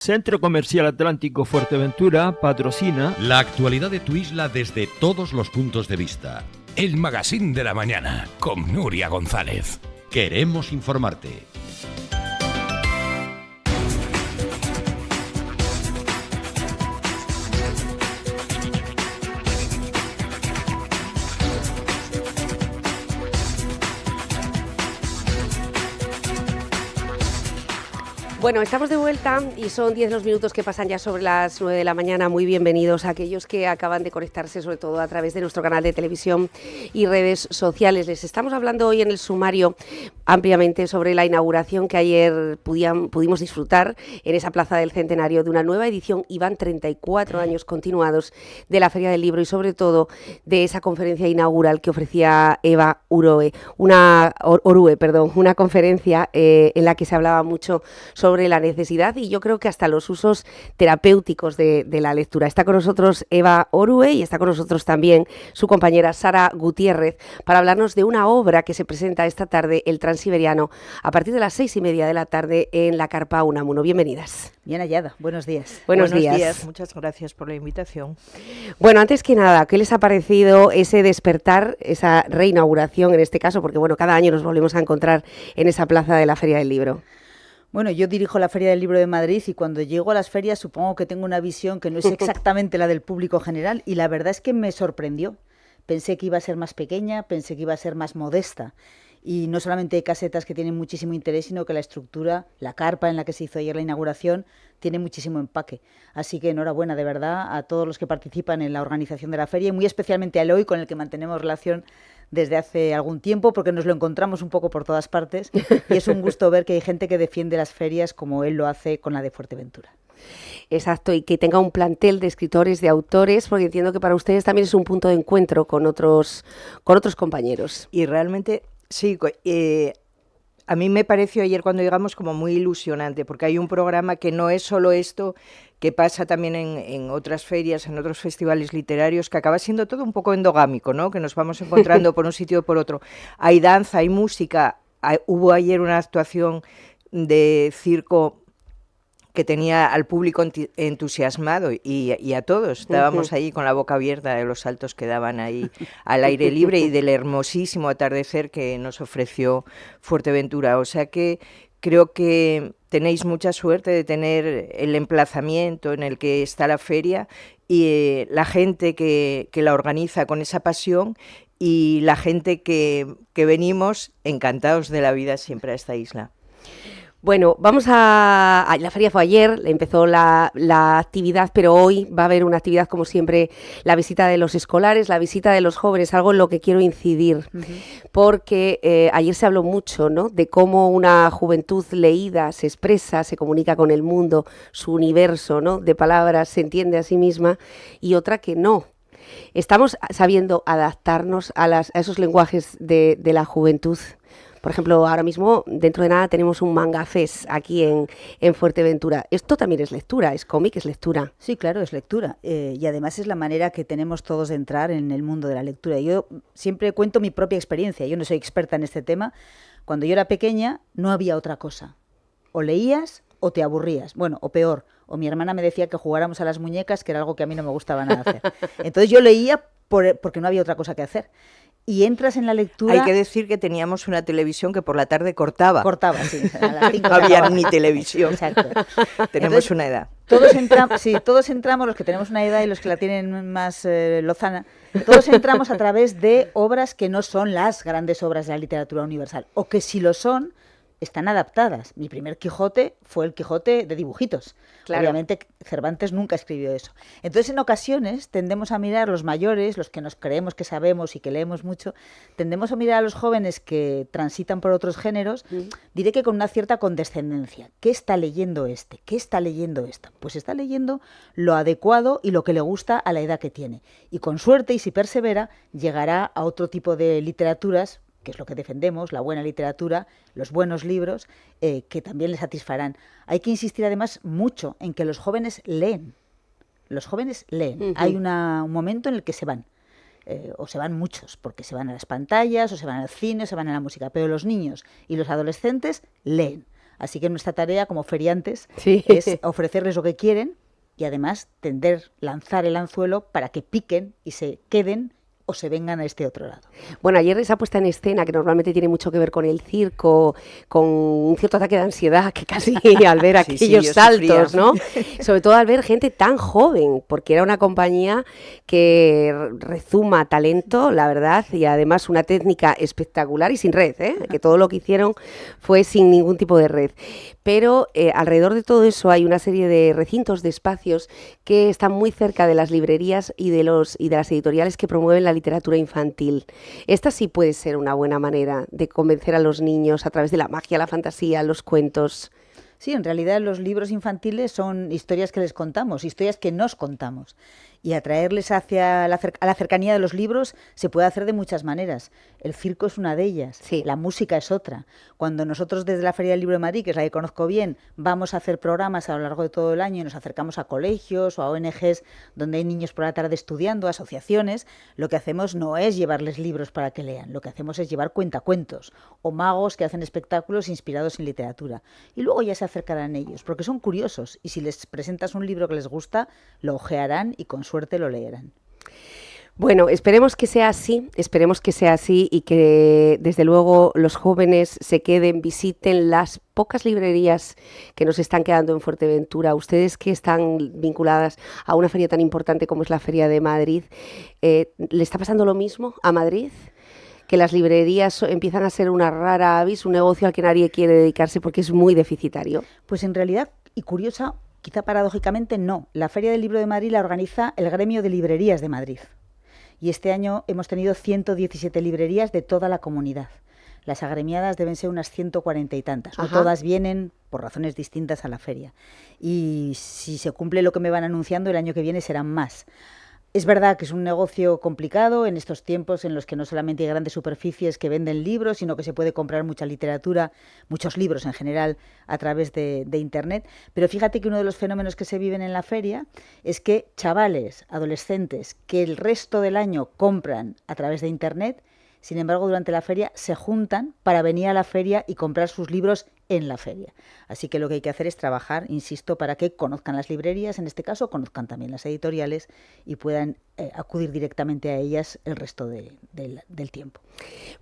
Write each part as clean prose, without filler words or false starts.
Centro Comercial Atlántico Fuerteventura patrocina la actualidad de tu isla desde todos los puntos de vista. El Magazín de la Mañana con Nuria González. Queremos informarte. Bueno, estamos de vuelta y son 10 los minutos que pasan ya sobre las 9 de la mañana. Muy bienvenidos a aquellos que acaban de conectarse, sobre todo a través de nuestro canal de televisión y redes sociales. Les estamos hablando hoy en el sumario ampliamente sobre la inauguración que ayer pudimos disfrutar en esa Plaza del Centenario de una nueva edición, y van 34 años continuados, de la Feria del Libro y sobre todo de esa conferencia inaugural que ofrecía Eva Orue, una conferencia en la que se hablaba mucho sobre la necesidad y yo creo que hasta los usos terapéuticos de la lectura. Está con nosotros Eva Orue y está con nosotros también su compañera Sara Gutiérrez para hablarnos de una obra que se presenta esta tarde, El Transiberiano, a partir de las 6:30 de la tarde en la Carpa Unamuno. Bienvenidas. Bien hallada, buenos días. Buenos días, muchas gracias por la invitación. Bueno, antes que nada, ¿qué les ha parecido ese despertar, esa reinauguración en este caso? Porque bueno, cada año nos volvemos a encontrar en esa plaza de la Feria del Libro. Bueno, yo dirijo la Feria del Libro de Madrid y cuando llego a las ferias supongo que tengo una visión que no es exactamente la del público general y la verdad es que me sorprendió. Pensé que iba a ser más pequeña, pensé que iba a ser más modesta. Y no solamente hay casetas que tienen muchísimo interés, sino que la estructura, la carpa en la que se hizo ayer la inauguración, tiene muchísimo empaque. Así que enhorabuena de verdad a todos los que participan en la organización de la feria y muy especialmente a Eloy, con el que mantenemos relación desde hace algún tiempo, porque nos lo encontramos un poco por todas partes y es un gusto ver que hay gente que defiende las ferias como él lo hace con la de Fuerteventura. Exacto, y que tenga un plantel de escritores, de autores, porque entiendo que para ustedes también es un punto de encuentro con otros compañeros. Y realmente, sí, a mí me pareció ayer cuando llegamos como muy ilusionante, porque hay un programa que no es solo esto, que pasa también en otras ferias, en otros festivales literarios, que acaba siendo todo un poco endogámico, ¿no? Que nos vamos encontrando por un sitio o por otro. Hay danza, hay música, hubo ayer una actuación de circo que tenía al público entusiasmado y a todos. Estábamos ahí con la boca abierta de los saltos que daban ahí al aire libre y del hermosísimo atardecer que nos ofreció Fuerteventura. O sea que creo que tenéis mucha suerte de tener el emplazamiento en el que está la feria y la gente que la organiza con esa pasión y la gente que venimos encantados de la vida siempre a esta isla. Bueno, la feria fue ayer, empezó la actividad, pero hoy va a haber una actividad como siempre, la visita de los escolares, la visita de los jóvenes, algo en lo que quiero incidir, porque ayer se habló mucho, ¿no?, de cómo una juventud leída se expresa, se comunica con el mundo, su universo, ¿no?, de palabras, se entiende a sí misma, y otra que no. Estamos sabiendo adaptarnos a esos lenguajes de la juventud. Por ejemplo, ahora mismo, dentro de nada, tenemos un Manga Fest aquí en Fuerteventura. Esto también es lectura, es cómic, es lectura. Sí, claro, es lectura. Y además es la manera que tenemos todos de entrar en el mundo de la lectura. Yo siempre cuento mi propia experiencia. Yo no soy experta en este tema. Cuando yo era pequeña, no había otra cosa. O leías o te aburrías. Bueno, o peor, o mi hermana me decía que jugáramos a las muñecas, que era algo que a mí no me gustaba nada hacer. Entonces yo leía porque no había otra cosa que hacer. Y entras en la lectura... Hay que decir que teníamos una televisión que por la tarde cortaba. Cortaba, sí. A las 5 no había ni televisión. Exacto. Tenemos una edad. Todos entramos, los que tenemos una edad y los que la tienen más lozana, todos entramos a través de obras que no son las grandes obras de la literatura universal, o que si lo son, están adaptadas. Mi primer Quijote fue el Quijote de dibujitos. Claro. Obviamente Cervantes nunca escribió eso. Entonces, en ocasiones, tendemos a mirar los mayores, los que nos creemos que sabemos y que leemos mucho, tendemos a mirar a los jóvenes que transitan por otros géneros, diré que con una cierta condescendencia. ¿Qué está leyendo este? ¿Qué está leyendo esta? Pues está leyendo lo adecuado y lo que le gusta a la edad que tiene. Y con suerte, y si persevera, llegará a otro tipo de literaturas, que es lo que defendemos, la buena literatura, los buenos libros, que también les satisfarán. Hay que insistir además mucho en que los jóvenes leen. Los jóvenes leen. Hay un momento en el que se van. O se van muchos, porque se van a las pantallas, o se van al cine, o se van a la música. Pero los niños y los adolescentes leen. Así que nuestra tarea como feriantes Sí. es ofrecerles lo que quieren y además lanzar el anzuelo para que piquen y se queden o se vengan a este otro lado. Bueno, ayer esa puesta en escena, que normalmente tiene mucho que ver con el circo, con un cierto ataque de ansiedad, que casi al ver Sí, aquellos yo saltos, sufría. ¿no? Sobre todo al ver gente tan joven, porque era una compañía que rezuma talento, la verdad, y además una técnica espectacular y sin red, ¿eh? Que todo lo que hicieron fue sin ningún tipo de red. Pero alrededor de todo eso hay una serie de recintos, de espacios que están muy cerca de las librerías y de las editoriales que promueven la literatura infantil. Esta sí puede ser una buena manera de convencer a los niños a través de la magia, la fantasía, los cuentos. Sí, en realidad los libros infantiles son historias que les contamos, historias que nos contamos. Y atraerles a la cercanía de los libros se puede hacer de muchas maneras. El circo es una de ellas, Sí. la música es otra. Cuando nosotros desde la Feria del Libro de Madrid, que es la que conozco bien, vamos a hacer programas a lo largo de todo el año y nos acercamos a colegios o a ONGs donde hay niños por la tarde estudiando, asociaciones, lo que hacemos no es llevarles libros para que lean, lo que hacemos es llevar cuentacuentos o magos que hacen espectáculos inspirados en literatura. Y luego ya se acercarán ellos, porque son curiosos y si les presentas un libro que les gusta, lo hojearán y con suerte lo leerán. Bueno, esperemos que sea así y que desde luego los jóvenes se queden, visiten las pocas librerías que nos están quedando en Fuerteventura. Ustedes que están vinculadas a una feria tan importante como es la Feria de Madrid, ¿le está pasando lo mismo a Madrid? Que las librerías empiezan a ser una rara avis, un negocio al que nadie quiere dedicarse porque es muy deficitario. Pues en realidad, y curiosa, quizá paradójicamente no. La Feria del Libro de Madrid la organiza el Gremio de Librerías de Madrid. Y este año hemos tenido 117 librerías de toda la comunidad. Las agremiadas deben ser unas 140 y tantas. No Ajá. todas vienen por razones distintas a la feria. Y si se cumple lo que me van anunciando, el año que viene serán más. Es verdad que es un negocio complicado en estos tiempos en los que no solamente hay grandes superficies que venden libros, sino que se puede comprar mucha literatura, muchos libros en general, a través de Internet. Pero fíjate que uno de los fenómenos que se viven en la feria es que chavales, adolescentes, que el resto del año compran a través de Internet, sin embargo, durante la feria se juntan para venir a la feria y comprar sus libros en la feria. Así que lo que hay que hacer es trabajar, insisto, para que conozcan las librerías, en este caso, conozcan también las editoriales y puedan acudir directamente a ellas el resto del tiempo.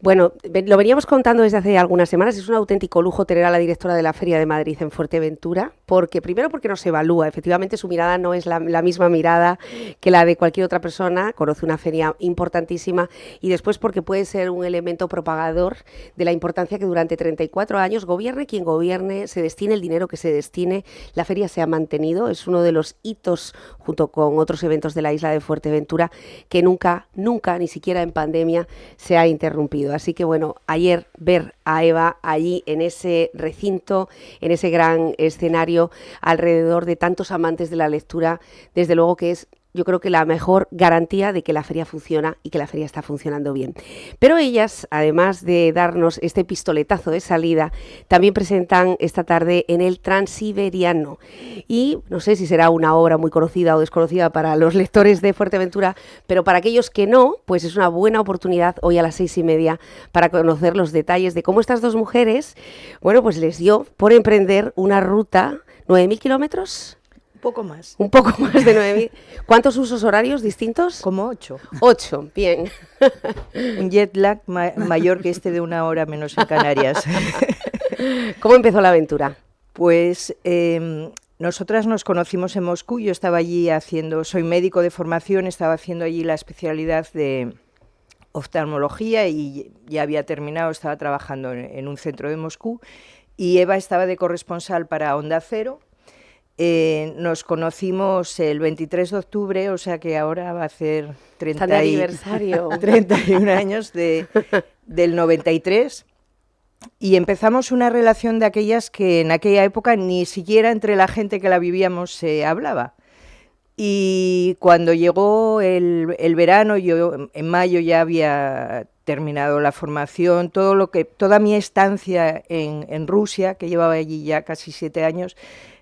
Bueno, lo veníamos contando desde hace algunas semanas, es un auténtico lujo tener a la directora de la Feria de Madrid en Fuerteventura, porque nos evalúa, efectivamente su mirada no es la misma mirada que la de cualquier otra persona, conoce una feria importantísima y después porque puede ser un elemento propagador de la importancia que durante 34 años, gobierne quien gobierne, se destine el dinero que se destine, la feria se ha mantenido, es uno de los hitos junto con otros eventos de la isla de Fuerteventura que nunca, ni siquiera en pandemia, se ha interrumpido. Así que bueno, ayer ver a Eva allí en ese recinto, en ese gran escenario, alrededor de tantos amantes de la lectura, desde luego que es, yo creo que la mejor garantía de que la feria funciona y que la feria está funcionando bien. Pero ellas, además de darnos este pistoletazo de salida, también presentan esta tarde en el Transiberiano. Y no sé si será una obra muy conocida o desconocida para los lectores de Fuerteventura, pero para aquellos que no, pues es una buena oportunidad hoy a las 6:30 para conocer los detalles de cómo estas dos mujeres, bueno, pues les dio por emprender una ruta, 9.000 kilómetros. Un poco más. Un poco más de 9.000. ¿Cuántos usos horarios distintos? Como 8. 8, bien. Un jet lag mayor que este de 1 hora menos en Canarias. ¿Cómo empezó la aventura? Pues nosotras nos conocimos en Moscú. Yo estaba allí soy médico de formación, estaba haciendo allí la especialidad de oftalmología y ya había terminado, estaba trabajando en un centro de Moscú y Eva estaba de corresponsal para Onda Cero. Nos conocimos el 23 de octubre, o sea que ahora va a ser 31 años del 93 y empezamos una relación de aquellas que en aquella época ni siquiera entre la gente que la vivíamos se hablaba. Y cuando llegó el verano, yo en mayo ya había terminado la formación, toda mi estancia en Rusia, que llevaba allí ya casi 7 años,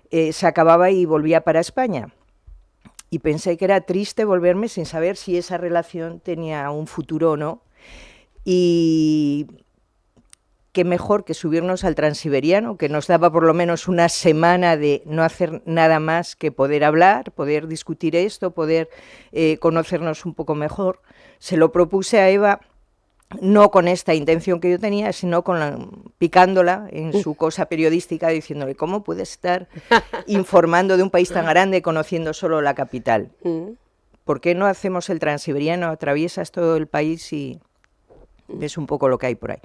se acababa y volvía para España. Y pensé que era triste volverme sin saber si esa relación tenía un futuro o no. Y qué mejor que subirnos al Transiberiano, que nos daba por lo menos una semana de no hacer nada más que poder hablar, poder discutir esto, poder conocernos un poco mejor. Se lo propuse a Eva, no con esta intención que yo tenía, sino picándola en su cosa periodística, diciéndole, ¿cómo puedes estar informando de un país tan grande conociendo solo la capital? ¿Por qué no hacemos el Transiberiano? Atraviesas todo el país y ves un poco lo que hay por ahí.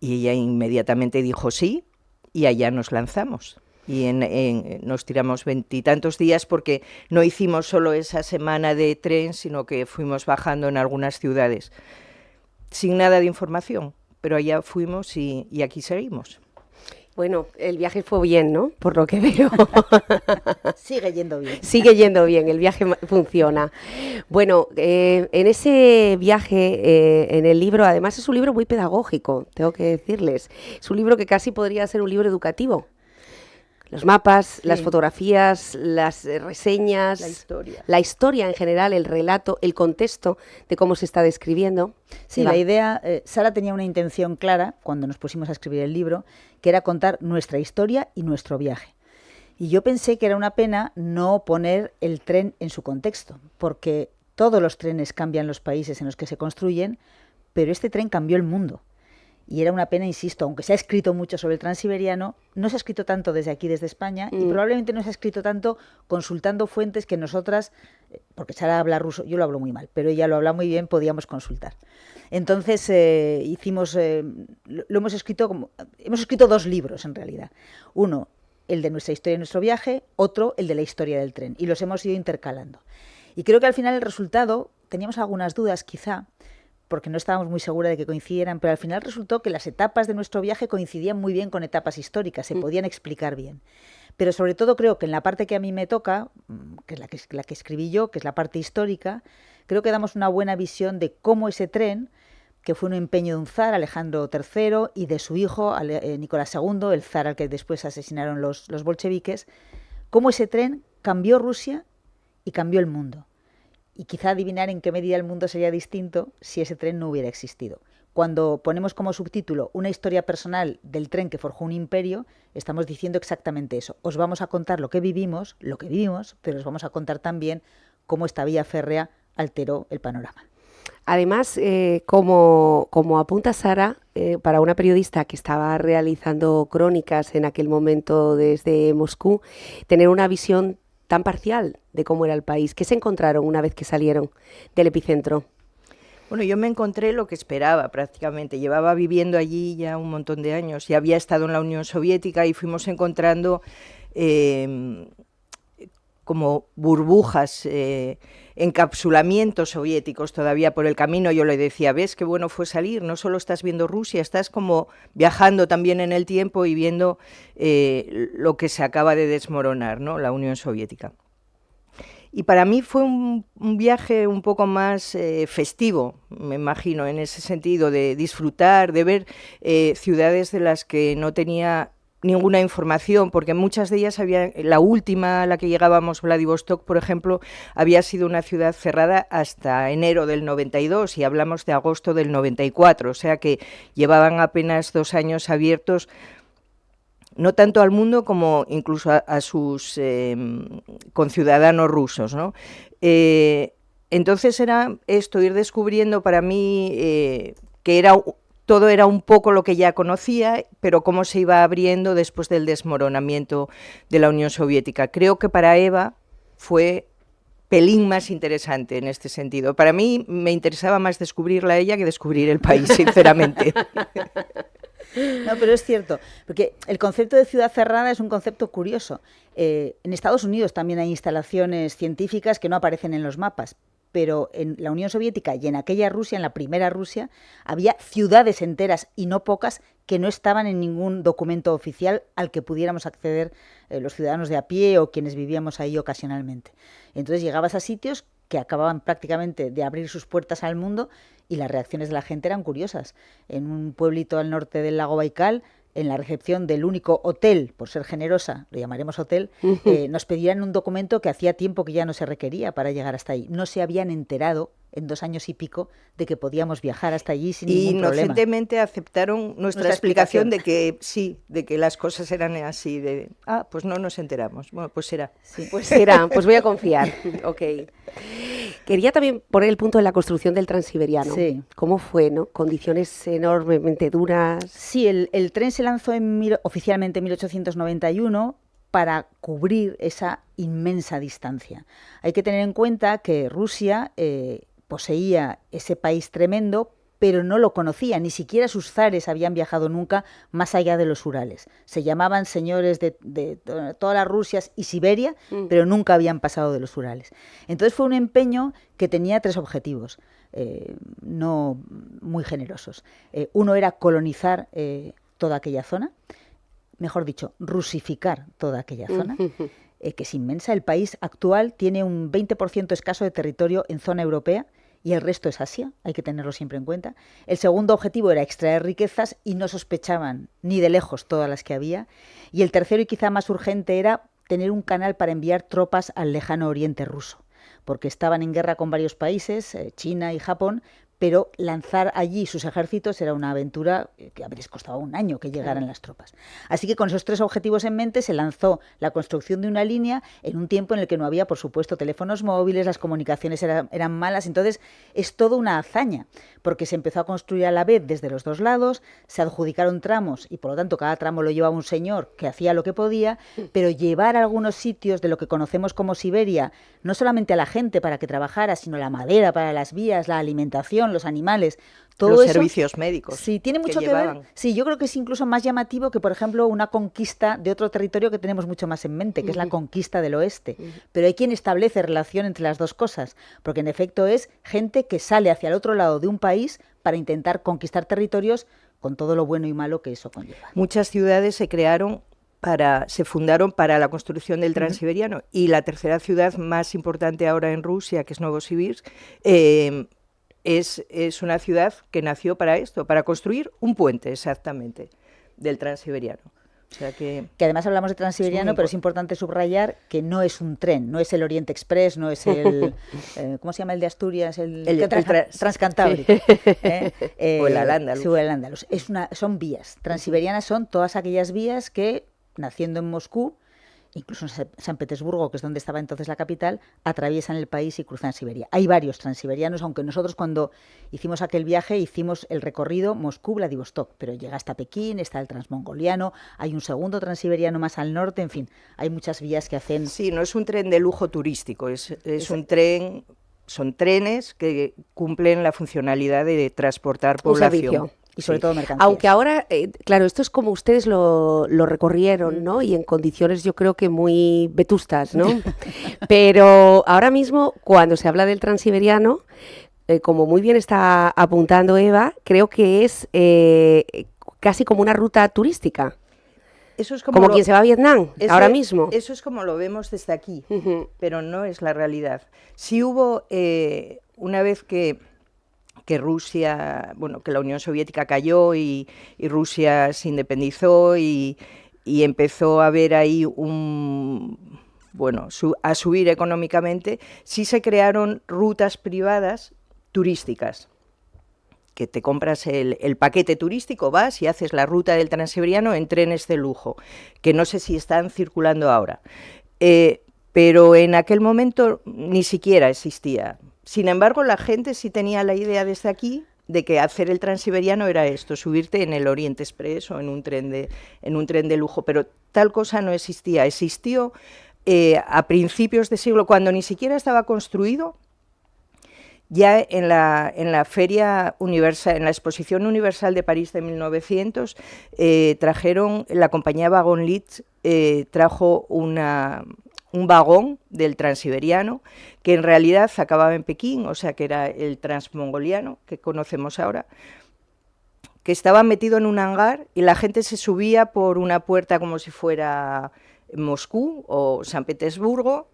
Y ella inmediatamente dijo sí, y allá nos lanzamos. Y nos tiramos 20 y tantos días, porque no hicimos solo esa semana de tren, sino que fuimos bajando en algunas ciudades, sin nada de información, pero allá fuimos y aquí seguimos. Bueno, el viaje fue bien, ¿no? Por lo que veo. Sigue yendo bien. Sigue yendo bien, el viaje funciona. Bueno, en ese viaje, en el libro, además es un libro muy pedagógico, tengo que decirles. Es un libro que casi podría ser un libro educativo. Los mapas, Sí. las fotografías, las reseñas, la historia en general, el relato, el contexto de cómo se está describiendo. Sí, Eva. la idea, Sara tenía una intención clara cuando nos pusimos a escribir el libro, que era contar nuestra historia y nuestro viaje. Y yo pensé que era una pena no poner el tren en su contexto, porque todos los trenes cambian los países en los que se construyen, pero este tren cambió el mundo. Y era una pena, insisto, aunque se ha escrito mucho sobre el Transiberiano, no se ha escrito tanto desde aquí, desde España, y probablemente no se ha escrito tanto consultando fuentes que nosotras, porque Sara habla ruso, yo lo hablo muy mal, pero ella lo habla muy bien, podíamos consultar. Entonces hemos escrito 2 libros en realidad. Uno, el de nuestra historia y nuestro viaje, otro, el de la historia del tren, y los hemos ido intercalando. Y creo que al final el resultado, teníamos algunas dudas quizá, porque no estábamos muy seguras de que coincidieran, pero al final resultó que las etapas de nuestro viaje coincidían muy bien con etapas históricas, se podían explicar bien. Pero sobre todo creo que en la parte que a mí me toca, que es la que escribí yo, que es la parte histórica, creo que damos una buena visión de cómo ese tren, que fue un empeño de un zar, Alejandro III, y de su hijo, Nicolás II, el zar al que después asesinaron los bolcheviques, cómo ese tren cambió Rusia y cambió el mundo. Y quizá adivinar en qué medida el mundo sería distinto si ese tren no hubiera existido. Cuando ponemos como subtítulo una historia personal del tren que forjó un imperio, estamos diciendo exactamente eso. Os vamos a contar lo que vivimos, pero os vamos a contar también cómo esta vía férrea alteró el panorama. Además, como apunta Sara, para una periodista que estaba realizando crónicas en aquel momento desde Moscú, tener una visión tan parcial de cómo era el país. ¿Qué se encontraron una vez que salieron del epicentro? Bueno, yo me encontré lo que esperaba prácticamente. Llevaba viviendo allí ya un montón de años y había estado en la Unión Soviética y fuimos encontrando como burbujas, encapsulamientos soviéticos todavía por el camino. Yo le decía, ves qué bueno fue salir, no solo estás viendo Rusia, estás como viajando también en el tiempo y viendo lo que se acaba de desmoronar, ¿no? La Unión Soviética. Y para mí fue un viaje un poco más festivo, me imagino, en ese sentido, de disfrutar, de ver ciudades de las que no tenía ninguna información, porque muchas de ellas la última a la que llegábamos, Vladivostok, por ejemplo, había sido una ciudad cerrada hasta enero del 92 y hablamos de agosto del 94, o sea que llevaban apenas 2 años abiertos, no tanto al mundo como incluso a sus conciudadanos rusos, ¿no? Entonces era esto, ir descubriendo para mí que todo era un poco lo que ya conocía, pero cómo se iba abriendo después del desmoronamiento de la Unión Soviética. Creo que para Eva fue pelín más interesante en este sentido. Para mí me interesaba más descubrirla a ella que descubrir el país, sinceramente. No, pero es cierto, porque el concepto de ciudad cerrada es un concepto curioso. En Estados Unidos también hay instalaciones científicas que no aparecen en los mapas, pero en la Unión Soviética y en aquella Rusia, en la primera Rusia, había ciudades enteras y no pocas que no estaban en ningún documento oficial al que pudiéramos acceder los ciudadanos de a pie o quienes vivíamos ahí ocasionalmente. Entonces llegabas a sitios que acababan prácticamente de abrir sus puertas al mundo y las reacciones de la gente eran curiosas. En un pueblito al norte del lago Baikal, en la recepción del único hotel, por ser generosa, lo llamaremos hotel, nos pedían un documento que hacía tiempo que ya no se requería para llegar hasta ahí. No se habían enterado en 2 años y pico de que podíamos viajar hasta allí sin ningún problema. Inocentemente aceptaron nuestra explicación de que sí, de que las cosas eran así, pues no nos enteramos. Bueno, pues será. Sí. Pues será, pues voy a confiar. Ok. Quería también poner el punto de la construcción del Transiberiano. Sí. ¿Cómo fue, no? Condiciones enormemente duras. Sí, el tren se lanzó oficialmente en 1891 para cubrir esa inmensa distancia. Hay que tener en cuenta que Rusia poseía ese país tremendo, pero no lo conocía, ni siquiera sus zares habían viajado nunca más allá de los Urales. Se llamaban señores de todas las Rusias y Siberia, pero nunca habían pasado de los Urales. Entonces fue un empeño que tenía 3 objetivos, no muy generosos. Uno era colonizar toda aquella zona, mejor dicho, rusificar toda aquella zona, que es inmensa. El país actual tiene un 20% escaso de territorio en zona europea, y el resto es Asia, hay que tenerlo siempre en cuenta. El segundo objetivo era extraer riquezas y no sospechaban ni de lejos todas las que había. Y el tercero y quizá más urgente era tener un canal para enviar tropas al lejano oriente ruso, porque estaban en guerra con varios países, China y Japón, pero lanzar allí sus ejércitos era una aventura que les costaba un año que llegaran las tropas. Así que con esos 3 objetivos en mente se lanzó la construcción de una línea en un tiempo en el que no había, por supuesto, teléfonos móviles, las comunicaciones eran malas, entonces es toda una hazaña, porque se empezó a construir a la vez desde los 2 lados, se adjudicaron tramos y por lo tanto cada tramo lo llevaba un señor que hacía lo que podía, pero llevar a algunos sitios de lo que conocemos como Siberia, no solamente a la gente para que trabajara, sino la madera para las vías, la alimentación, los animales, todo los eso, servicios médicos. Sí, tiene mucho que llevaban. ver. Sí, yo creo que es incluso más llamativo que, por ejemplo, una conquista de otro territorio que tenemos mucho más en mente, que es la conquista del oeste. Pero hay quien establece relación entre las dos cosas, porque en efecto es gente que sale hacia el otro lado de un país para intentar conquistar territorios con todo lo bueno y malo que eso conlleva. Muchas ciudades se fundaron para la construcción del Transiberiano, y la tercera ciudad más importante ahora en Rusia, que es Novosibirsk, es una ciudad que nació para esto, para construir un puente exactamente del Transiberiano. O sea que además hablamos de Transiberiano, pero es importante subrayar que no es un tren, no es el Oriente Express, no es el ¿cómo se llama el de Asturias? El Transcantábrico. O el Al-Ándalus. Sí, o el Al-Ándalus. Son vías. Transiberianas son todas aquellas vías que, naciendo en Moscú, incluso en San Petersburgo, que es donde estaba entonces la capital, atraviesan el país y cruzan Siberia. Hay varios transiberianos, aunque nosotros cuando hicimos aquel viaje hicimos el recorrido Moscú-Vladivostok, pero llega hasta Pekín, está el transmongoliano, hay un segundo transiberiano más al norte, en fin, hay muchas vías que hacen... Sí, no es un tren de lujo turístico, es un tren, son trenes que cumplen la funcionalidad de transportar población. Y sobre todo mercancías. Aunque ahora, claro, esto es como ustedes lo recorrieron, ¿no? Y en condiciones yo creo que muy vetustas, ¿no? Pero ahora mismo, cuando se habla del Transiberiano, como muy bien está apuntando Eva, creo que es casi como una ruta turística. Eso es como quien se va a Vietnam ahora mismo. Eso es como lo vemos desde aquí, pero no es la realidad. Sí hubo, una vez que Rusia, que la Unión Soviética cayó y Rusia se independizó y empezó a haber ahí a subir económicamente, sí se crearon rutas privadas turísticas, que te compras el paquete turístico, vas y haces la ruta del Transiberiano en trenes de lujo, que no sé si están circulando ahora. Pero en aquel momento ni siquiera existía. Sin embargo, la gente sí tenía la idea desde aquí de que hacer el Transiberiano era esto, subirte en el Oriente Express o en un tren de lujo, pero tal cosa no existía. Existió a principios de siglo, cuando ni siquiera estaba construido. Ya en la Feria Universal, en la Exposición Universal de París de 1900, la compañía Wagon Litz trajo un vagón del Transiberiano, que en realidad acababa en Pekín, o sea que era el transmongoliano que conocemos ahora, que estaba metido en un hangar y la gente se subía por una puerta como si fuera Moscú o San Petersburgo,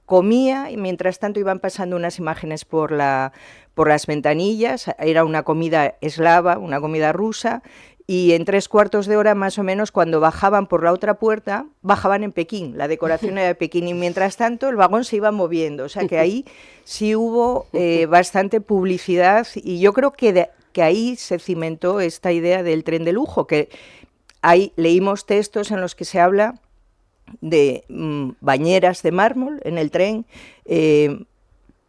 comía y mientras tanto iban pasando unas imágenes por las ventanillas, era una comida eslava, una comida rusa, y en 3/4 de hora más o menos, cuando bajaban por la otra puerta, bajaban en Pekín, la decoración era de Pekín, y mientras tanto el vagón se iba moviendo, o sea que ahí sí hubo bastante publicidad, y yo creo que ahí se cimentó esta idea del tren de lujo, que ahí leímos textos en los que se habla de bañeras de mármol en el tren,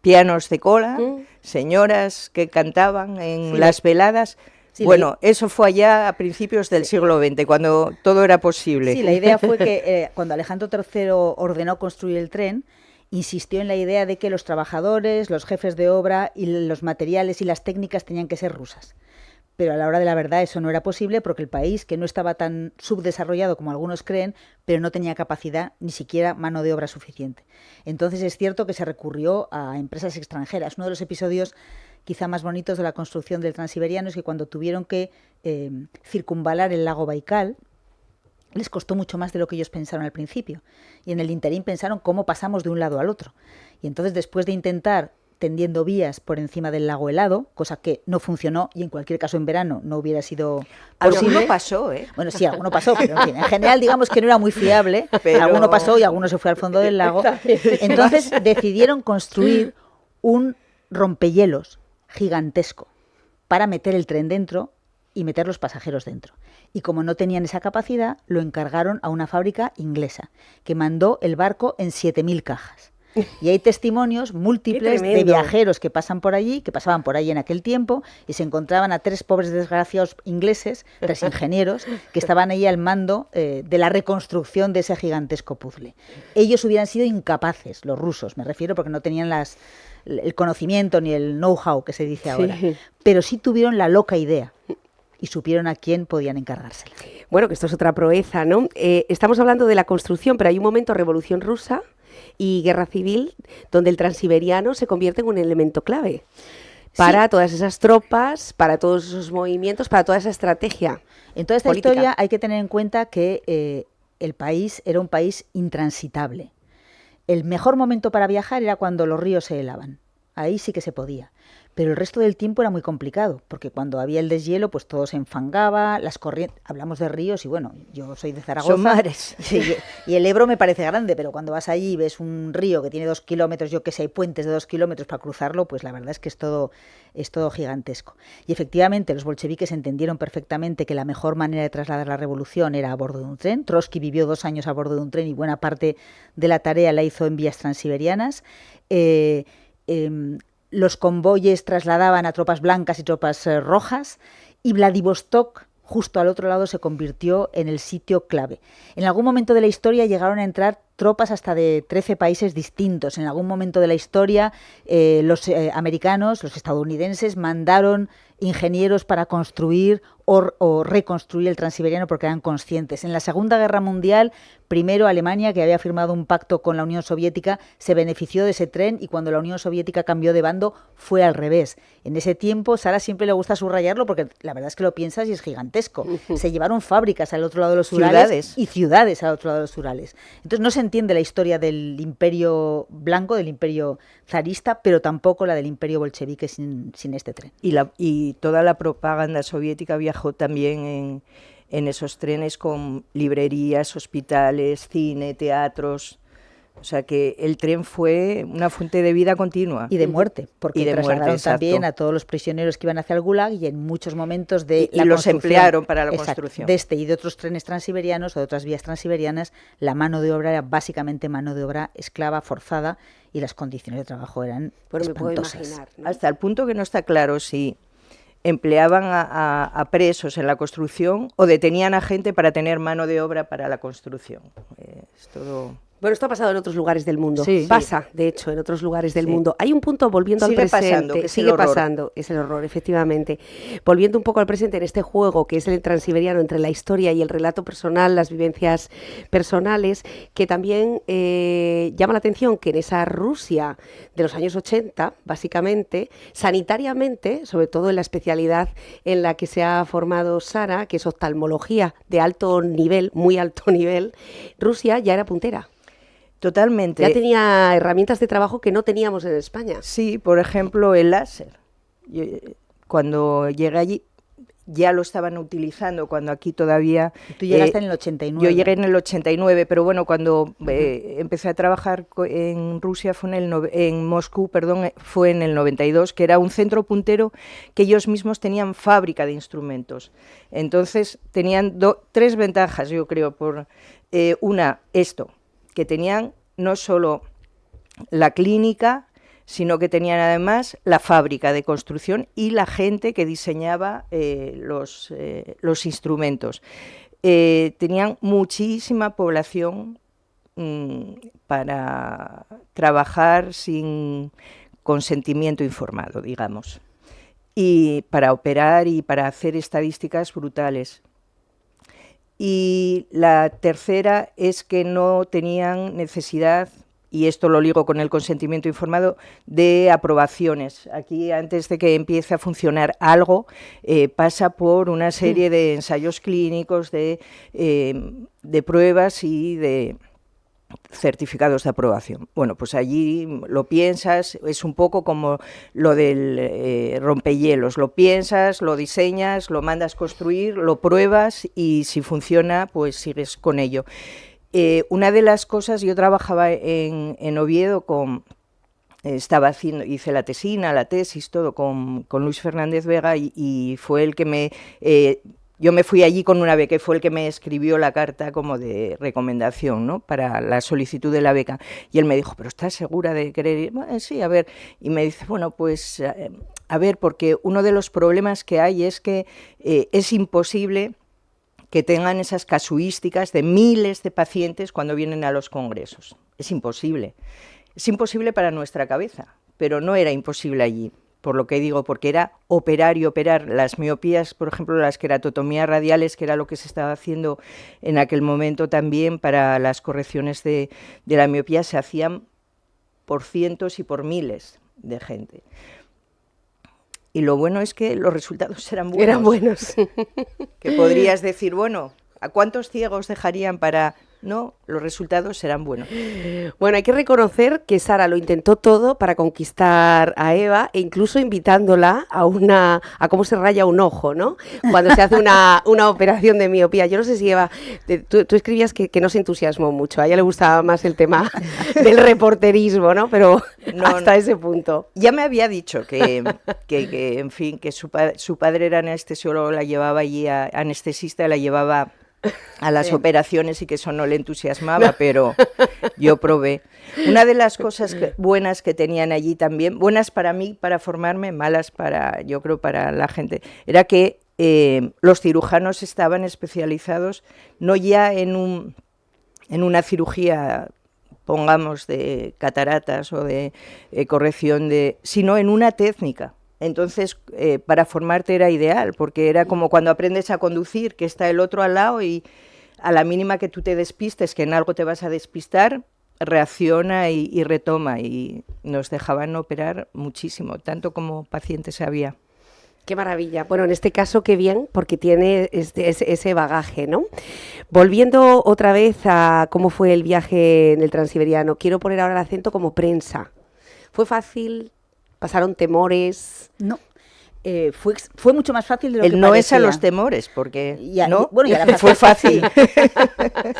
pianos de cola, señoras que cantaban en las veladas. Sí, bueno, eso fue allá a principios del siglo XX, cuando todo era posible. Sí, la idea fue que cuando Alejandro III ordenó construir el tren, insistió en la idea de que los trabajadores, los jefes de obra y los materiales y las técnicas tenían que ser rusas. Pero a la hora de la verdad eso no era posible porque el país, que no estaba tan subdesarrollado como algunos creen, pero no tenía capacidad, ni siquiera mano de obra suficiente. Entonces es cierto que se recurrió a empresas extranjeras. Uno de los episodios quizá más bonitos de la construcción del Transiberiano es que cuando tuvieron que circunvalar el lago Baikal, les costó mucho más de lo que ellos pensaron al principio. Y en el interín pensaron cómo pasamos de un lado al otro. Y entonces, después de intentar tendiendo vías por encima del lago helado, cosa que no funcionó y en cualquier caso en verano no hubiera sido posible. Alguno pasó, ¿eh? Bueno, sí, alguno pasó, pero en fin, en general digamos que no era muy fiable, pero alguno pasó y alguno se fue al fondo del lago. Entonces decidieron construir un rompehielos gigantesco para meter el tren dentro y meter los pasajeros dentro. Y como no tenían esa capacidad, lo encargaron a una fábrica inglesa, que mandó el barco en 7.000 cajas. Y hay testimonios múltiples de viajeros que pasaban por allí en aquel tiempo, y se encontraban a 3 pobres desgraciados ingleses, 3 ingenieros, que estaban ahí al mando de la reconstrucción de ese gigantesco puzzle. Ellos hubieran sido incapaces, los rusos, me refiero, porque no tenían el conocimiento ni el know-how que se dice ahora, pero sí tuvieron la loca idea y supieron a quién podían encargársela. Bueno, que esto es otra proeza, ¿no? Estamos hablando de la construcción, pero hay un momento, Revolución Rusa y Guerra Civil, donde el Transiberiano se convierte en un elemento clave para todas esas tropas, para todos esos movimientos, para toda esa estrategia. En toda esta política. Historia hay que tener en cuenta que el país era un país intransitable. El mejor momento para viajar era cuando los ríos se helaban. Ahí sí que se podía. Pero el resto del tiempo era muy complicado, porque cuando había el deshielo, pues todo se enfangaba, las corrientes, hablamos de ríos, y bueno, yo soy de Zaragoza. Son mares. Sí, y el Ebro me parece grande, pero cuando vas allí y ves un río que tiene 2 kilómetros, yo que sé, hay puentes de 2 kilómetros para cruzarlo, pues la verdad es que es todo gigantesco. Y efectivamente los bolcheviques entendieron perfectamente que la mejor manera de trasladar la revolución era a bordo de un tren. Trotsky vivió 2 años a bordo de un tren y buena parte de la tarea la hizo en vías transiberianas. Los convoyes trasladaban a tropas blancas y tropas rojas, y Vladivostok, justo al otro lado, se convirtió en el sitio clave. En algún momento de la historia llegaron a entrar tropas hasta de 13 países distintos. En algún momento de la historia los americanos, los estadounidenses, mandaron ingenieros para construir o reconstruir el Transiberiano porque eran conscientes. En la Segunda Guerra Mundial, primero Alemania, que había firmado un pacto con la Unión Soviética, se benefició de ese tren, y cuando la Unión Soviética cambió de bando fue al revés. En ese tiempo, Sara siempre le gusta subrayarlo porque la verdad es que lo piensas y es gigantesco. Se llevaron fábricas al otro lado de los Urales y ciudades al otro lado de los Urales. Entonces no se entiende la historia del Imperio Blanco, del Imperio zarista, pero tampoco la del Imperio bolchevique sin este tren. Y toda la propaganda soviética viajó también en esos trenes con librerías, hospitales, cine, teatros. O sea que el tren fue una fuente de vida continua. Y de muerte, porque trasladaron también a todos los prisioneros que iban hacia el Gulag, y en muchos momentos de y los emplearon para la construcción. De este y de otros trenes transiberianos o de otras vías transiberianas, la mano de obra era básicamente mano de obra esclava, forzada, y las condiciones de trabajo eran espantosas. Me puedo imaginar, ¿no? Hasta el punto que no está claro si empleaban a presos en la construcción o detenían a gente para tener mano de obra para la construcción. Es todo... Bueno, esto ha pasado en otros lugares del mundo. Sí. Pasa, de hecho, en otros lugares del mundo. Hay un punto, volviendo al presente, sigue pasando, es el horror, efectivamente. Volviendo un poco al presente, en este juego que es el transiberiano entre la historia y el relato personal, las vivencias personales, que también llama la atención que en esa Rusia de los años 80, básicamente, sanitariamente, sobre todo en la especialidad en la que se ha formado Sara, que es oftalmología de alto nivel, muy alto nivel, Rusia ya era puntera. Totalmente. Ya tenía herramientas de trabajo que no teníamos en España. Sí, por ejemplo, el láser. Cuando llegué allí, ya lo estaban utilizando cuando aquí todavía... Tú llegaste en el 89. Yo llegué en el 89, pero bueno, cuando empecé a trabajar en Rusia, en Moscú, perdón, fue en el 92, que era un centro puntero que ellos mismos tenían fábrica de instrumentos. Entonces tenían 3 ventajas, yo creo. Una, esto, que tenían no solo la clínica, sino que tenían además la fábrica de construcción y la gente que diseñaba los instrumentos. Tenían muchísima población para trabajar sin consentimiento informado, digamos, y para operar y para hacer estadísticas brutales. Y la tercera es que no tenían necesidad, y esto lo ligo con el consentimiento informado, de aprobaciones. Aquí, antes de que empiece a funcionar algo, pasa por una serie de ensayos clínicos, de pruebas y de certificados de aprobación. Bueno, pues allí lo piensas, es un poco como lo del rompehielos, lo piensas, lo diseñas, lo mandas construir, lo pruebas y si funciona, pues sigues con ello. Una de las cosas, yo trabajaba en Oviedo hice la tesina, la tesis, todo con Luis Fernández Vega y fue el que yo me fui allí con una beca, fue el que me escribió la carta como de recomendación, ¿no?, para la solicitud de la beca. Y él me dijo, ¿pero estás segura de querer ir? Bueno, sí, a ver. Y me dice, bueno, pues a ver, porque uno de los problemas que hay es que es imposible que tengan esas casuísticas de miles de pacientes cuando vienen a los congresos. Es imposible. Es imposible para nuestra cabeza, pero no era imposible allí. Por lo que digo, porque era operar y operar. Las miopías, por ejemplo, las queratotomías radiales, que era lo que se estaba haciendo en aquel momento también para las correcciones de la miopía, se hacían por cientos y por miles de gente. Y lo bueno es que los resultados eran buenos. Eran buenos. Que podrías decir, bueno, ¿a cuántos ciegos dejarían para...? No, los resultados serán buenos. Bueno, hay que reconocer que Sara lo intentó todo para conquistar a Eva e incluso invitándola a cómo se raya un ojo, ¿no? Cuando se hace una operación de miopía. Yo no sé si Eva, tú escribías que no se entusiasmó mucho, a ella le gustaba más el tema del reporterismo, ¿no? Pero no, hasta ese punto. Ya me había dicho que en fin, que su padre era anestesiólogo, la llevaba allí, anestesista, la llevaba a las operaciones y que eso no le entusiasmaba, pero yo probé. Una de las cosas buenas que tenían allí también, buenas para mí, para formarme, malas yo creo para la gente, era que los cirujanos estaban especializados no ya en una cirugía, pongamos, de cataratas o de corrección sino en una técnica. Entonces, para formarte era ideal, porque era como cuando aprendes a conducir, que está el otro al lado y a la mínima que tú te despistes, que en algo te vas a despistar, reacciona y retoma. Y nos dejaban operar muchísimo, tanto como pacientes había. Qué maravilla. Bueno, en este caso, qué bien, porque tiene ese bagaje, ¿no? Volviendo otra vez a cómo fue el viaje en el Transiberiano, quiero poner ahora el acento como prensa. ¿Fue fácil? ¿Pasaron temores? No. Fue mucho más fácil de lo que parecía. No es a los temores, porque ya, ¿no? Bueno, ya fue fácil.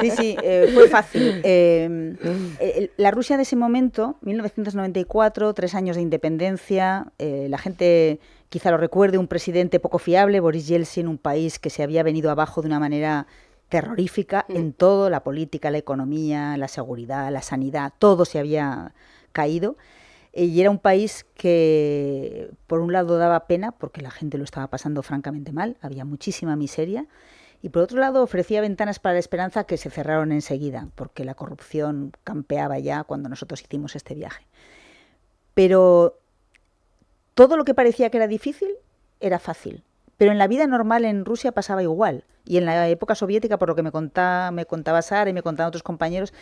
Sí, fue fácil. La Rusia de ese momento, 1994, 3 años de independencia, la gente quizá lo recuerde, un presidente poco fiable, Boris Yeltsin, un país que se había venido abajo de una manera terrorífica en todo, la política, la economía, la seguridad, la sanidad, todo se había caído. Y era un país que, por un lado, daba pena, porque la gente lo estaba pasando francamente mal, había muchísima miseria, y por otro lado ofrecía ventanas para la esperanza que se cerraron enseguida, porque la corrupción campeaba ya cuando nosotros hicimos este viaje. Pero todo lo que parecía que era difícil, era fácil. Pero en la vida normal en Rusia pasaba igual. Y en la época soviética, por lo que me contaba Sara y me contaban otros compañeros,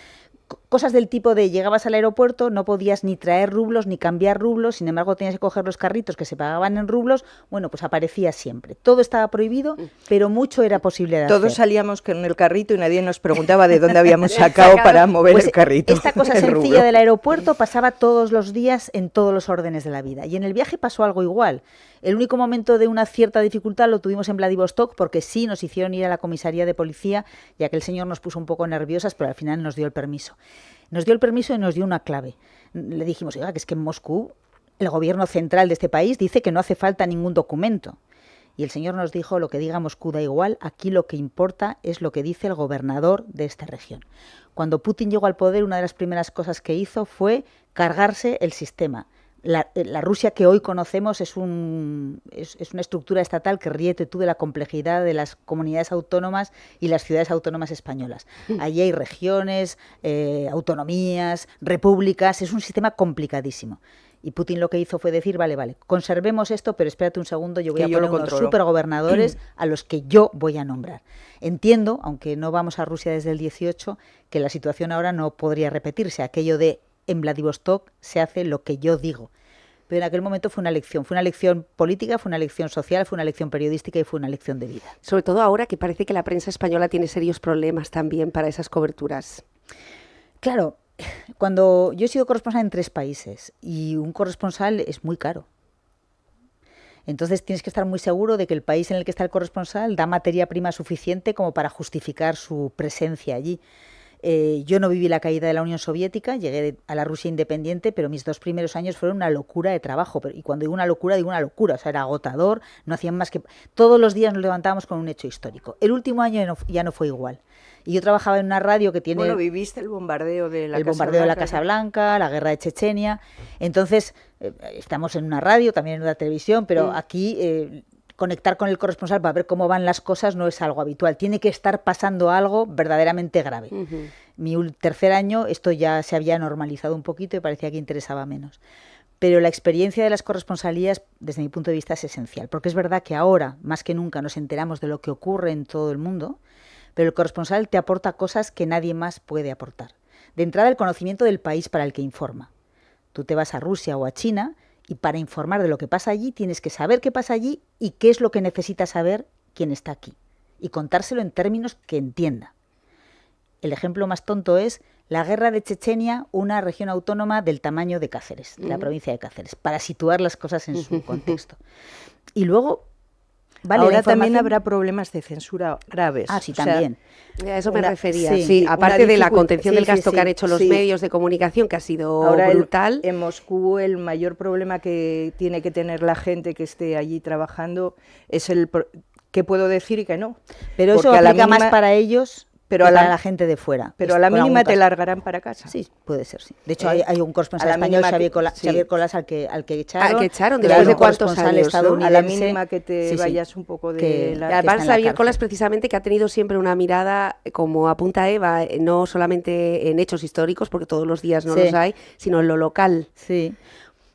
cosas del tipo de llegabas al aeropuerto, no podías ni traer rublos ni cambiar rublos, sin embargo tenías que coger los carritos que se pagaban en rublos, bueno, pues aparecía siempre. Todo estaba prohibido, pero mucho era posible de hacer. Todos salíamos con el carrito y nadie nos preguntaba de dónde habíamos sacado para mover Pues el carrito. esta cosa el sencilla rublo. del aeropuerto pasaba todos los días en todos los órdenes de la vida. Y en el viaje pasó algo igual. El único momento de una cierta dificultad lo tuvimos en Vladivostok, porque sí nos hicieron ir a la comisaría de policía, ya que el señor nos puso un poco nerviosas, pero al final nos dio el permiso. Nos dio el permiso y nos dio una clave. Le dijimos, oiga, que es que en Moscú el gobierno central de este país dice que no hace falta ningún documento. Y el señor nos dijo, lo que diga Moscú da igual, aquí lo que importa es lo que dice el gobernador de esta región. Cuando Putin llegó al poder, una de las primeras cosas que hizo fue cargarse el sistema. La Rusia que hoy conocemos es una estructura estatal que ríete tú de la complejidad de las comunidades autónomas y las ciudades autónomas españolas. Allí hay regiones, autonomías, repúblicas, es un sistema complicadísimo. Y Putin lo que hizo fue decir, vale, conservemos esto, pero espérate un segundo, yo voy a poner unos supergobernadores a los que yo voy a nombrar. Entiendo, aunque no vamos a Rusia desde el 18, que la situación ahora no podría repetirse, aquello de en Vladivostok se hace lo que yo digo. Pero en aquel momento fue una lección política, fue una lección social, fue una lección periodística y fue una lección de vida. Sobre todo ahora que parece que la prensa española tiene serios problemas también para esas coberturas. Claro, cuando yo he sido corresponsal en 3 países y un corresponsal es muy caro. Entonces tienes que estar muy seguro de que el país en el que está el corresponsal da materia prima suficiente como para justificar su presencia allí. Yo no viví la caída de la Unión Soviética, llegué a la Rusia independiente, pero mis 2 primeros años fueron una locura de trabajo. Y cuando digo una locura, o sea, era agotador, no hacían más que... Todos los días nos levantábamos con un hecho histórico. El último año ya no fue igual. Y yo trabajaba en una radio que tiene... Bueno, viviste el bombardeo de la Casa Blanca, la guerra de Chechenia. Entonces, estamos en una radio, también en una televisión, pero aquí... conectar con el corresponsal para ver cómo van las cosas no es algo habitual. Tiene que estar pasando algo verdaderamente grave. Mi tercer año esto ya se había normalizado un poquito y parecía que interesaba menos. Pero la experiencia de las corresponsalías, desde mi punto de vista, es esencial. Porque es verdad que ahora, más que nunca, nos enteramos de lo que ocurre en todo el mundo, pero el corresponsal te aporta cosas que nadie más puede aportar. De entrada, el conocimiento del país para el que informa. Tú te vas a Rusia o a China... y para informar de lo que pasa allí tienes que saber qué pasa allí y qué es lo que necesita saber quien está aquí. Y contárselo en términos que entienda. El ejemplo más tonto es la guerra de Chechenia, una región autónoma del tamaño de Cáceres, de la provincia de Cáceres, para situar las cosas en su contexto. Y luego... Vale, ahora también habrá problemas de censura graves. Ah, sí, también. A eso me refería. sí, Sí, aparte de la contención del gasto sí, que han hecho los medios de comunicación, que ha sido ahora brutal. En Moscú el mayor problema que tiene que tener la gente que esté allí trabajando es qué puedo decir y qué no. Pero eso aplica más para ellos... pero para la gente de fuera. Pero a la mínima te largarán para casa. Sí, puede ser, sí. De hecho, hay un corresponsal español, Xavier Colas, al que echaron. Que echaron, después de cuántos años, estadounidense. A la mínima que te vayas un poco de la... Además, Xavier Colas, precisamente, que ha tenido siempre una mirada, como apunta Eva, no solamente en hechos históricos, porque todos los días no los hay, sino en lo local. Sí.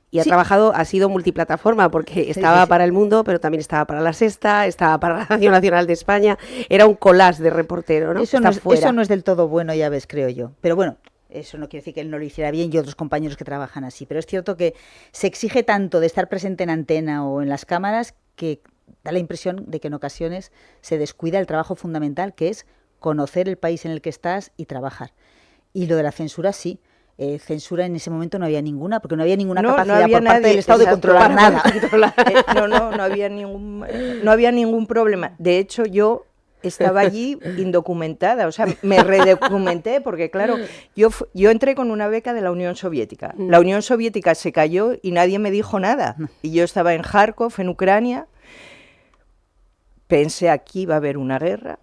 Y ha sido multiplataforma, porque estaba para El Mundo, pero también estaba para La Sexta, estaba para la Radio Nacional de España. Era un collage de reportero, ¿no? Eso no es del todo bueno, ya ves, creo yo. Pero bueno, eso no quiere decir que él no lo hiciera bien y otros compañeros que trabajan así. Pero es cierto que se exige tanto de estar presente en antena o en las cámaras que da la impresión de que en ocasiones se descuida el trabajo fundamental, que es conocer el país en el que estás y trabajar. Y lo de la censura, sí. Censura en ese momento no había ninguna, porque no había ninguna capacidad por parte del Estado de controlar nada. No había ningún problema. De hecho, yo estaba allí indocumentada, o sea, me redocumenté, porque claro, yo entré con una beca de la Unión Soviética. La Unión Soviética se cayó y nadie me dijo nada. Y yo estaba en Kharkov, en Ucrania. Pensé, aquí va a haber una guerra,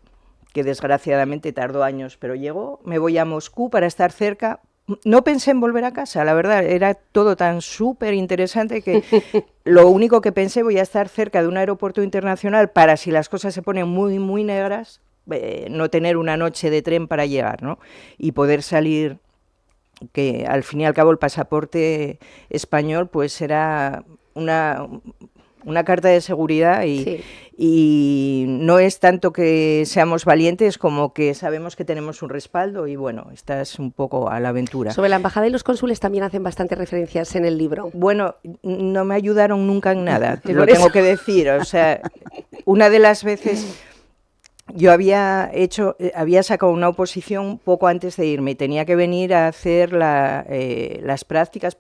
que desgraciadamente tardó años, pero llegó. Me voy a Moscú para estar cerca. No pensé en volver a casa, la verdad, era todo tan súper interesante que lo único que pensé, voy a estar cerca de un aeropuerto internacional para, si las cosas se ponen muy, muy negras, no tener una noche de tren para llegar, ¿no? Y poder salir, que al fin y al cabo el pasaporte español pues era una carta de seguridad y no es tanto que seamos valientes como que sabemos que tenemos un respaldo y bueno, esta es un poco a la aventura. Sobre la embajada y los cónsules también hacen bastantes referencias en el libro. Bueno, no me ayudaron nunca en nada, te lo tengo que decir, o sea, una de las veces... Yo había sacado una oposición poco antes de irme y tenía que venir a hacer las prácticas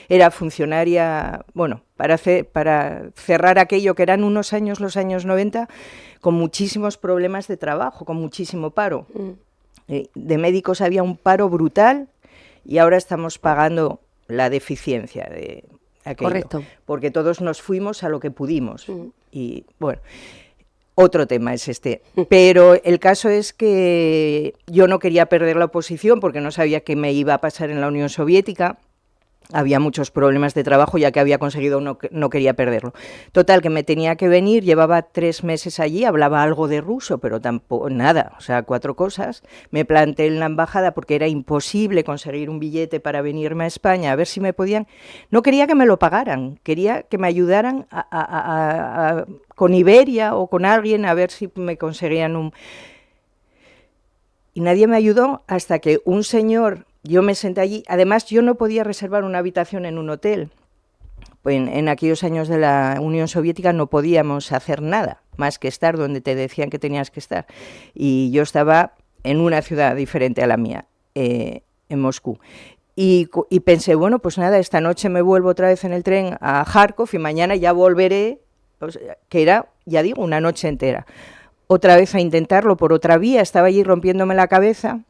era funcionaria, bueno, para cerrar aquello que eran unos años, los años 90, con muchísimos problemas de trabajo, con muchísimo paro. De médicos había un paro brutal y ahora estamos pagando la deficiencia de aquello. Correcto. Porque todos nos fuimos a lo que pudimos. Y bueno... Otro tema es este, pero el caso es que yo no quería perder la oposición porque no sabía qué me iba a pasar en la Unión Soviética. Había muchos problemas de trabajo, ya que había conseguido, no quería perderlo. Total, que me tenía que venir, llevaba 3 meses allí, hablaba algo de ruso, pero tampoco nada, o sea, 4 cosas. Me planté en la embajada porque era imposible conseguir un billete para venirme a España, a ver si me podían... No quería que me lo pagaran, quería que me ayudaran con Iberia o con alguien a ver si me conseguían un... Y nadie me ayudó hasta que un señor... Yo me senté allí, además yo no podía reservar una habitación en un hotel, pues en aquellos años de la Unión Soviética no podíamos hacer nada, más que estar donde te decían que tenías que estar. Y yo estaba en una ciudad diferente a la mía, en Moscú. Y pensé, bueno, pues nada, esta noche me vuelvo otra vez en el tren a Kharkov y mañana ya volveré, pues, que era, ya digo, una noche entera. Otra vez a intentarlo por otra vía, estaba allí rompiéndome la cabeza.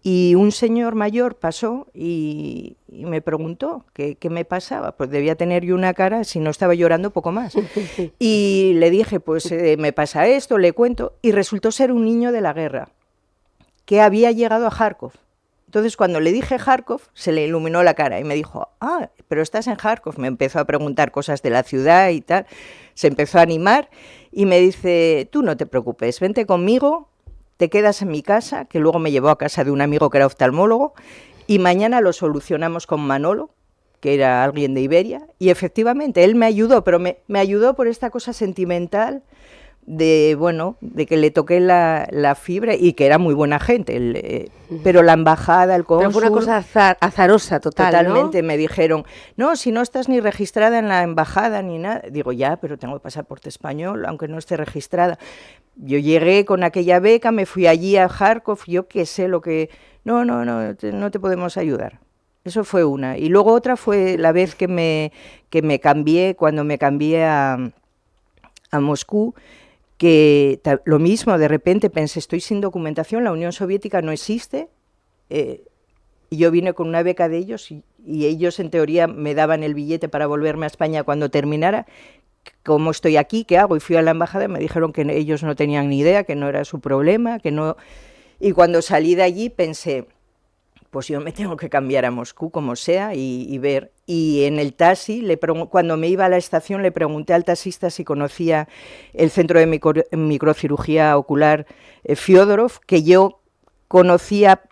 Y un señor mayor pasó y me preguntó qué me pasaba. Pues debía tener yo una cara, si no estaba llorando, poco más. Y le dije, pues me pasa esto, le cuento. Y resultó ser un niño de la guerra, que había llegado a Kharkov. Entonces, cuando le dije Kharkov, se le iluminó la cara y me dijo, pero estás en Kharkov. Me empezó a preguntar cosas de la ciudad y tal. Se empezó a animar y me dice, tú no te preocupes, vente conmigo. Te quedas en mi casa, que luego me llevó a casa de un amigo que era oftalmólogo, y mañana lo solucionamos con Manolo, que era alguien de Iberia, y efectivamente él me ayudó, pero me ayudó por esta cosa sentimental de, bueno, de que le toqué la fibra y que era muy buena gente, pero la embajada, el cónsul... Pero fue una cosa azarosa, totalmente, ¿no? Me dijeron, no, si no estás ni registrada en la embajada ni nada. Digo, ya, pero tengo pasaporte español, aunque no esté registrada. Yo llegué con aquella beca, me fui allí a Kharkov, yo qué sé lo que... No te podemos ayudar. Eso fue una. Y luego otra fue la vez que me cambié, cuando me cambié a Moscú, que lo mismo, de repente pensé, estoy sin documentación, la Unión Soviética no existe, y yo vine con una beca de ellos y ellos en teoría me daban el billete para volverme a España cuando terminara. ¿Cómo estoy aquí? ¿Qué hago? Y fui a la embajada y me dijeron que ellos no tenían ni idea, que no era su problema, que no... Y cuando salí de allí pensé, pues yo me tengo que cambiar a Moscú como sea y ver. Y en el taxi, cuando me iba a la estación, le pregunté al taxista si conocía el centro de microcirugía ocular Fyodorov, que yo conocía